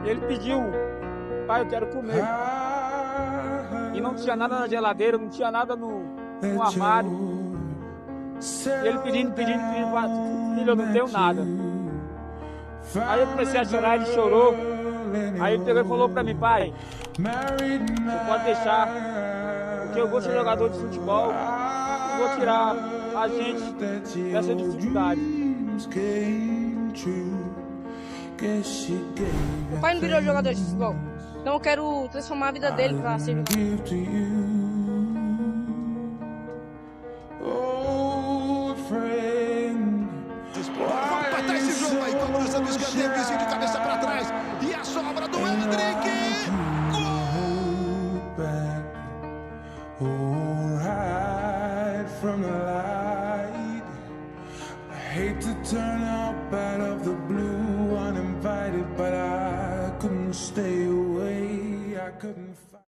Ele pediu, pai, eu quero comer. E não tinha nada na geladeira, não tinha nada no armário. E ele pedindo, filho, eu não tenho nada. Aí eu comecei a chorar, ele chorou. Aí ele pegou e falou pra mim, pai, você pode deixar, porque eu vou ser jogador de futebol, eu vou tirar a gente dessa dificuldade. Meu pai não virou jogador de futebol, então eu quero transformar a vida dele pra ser jogador. Vamos empatar esse jogo aí, cobrança do escanteio, vizinho de cabeça pra trás. E a sobra do Endrick. Hate to turn up out of the blue uninvited, but I couldn't stay away. I couldn't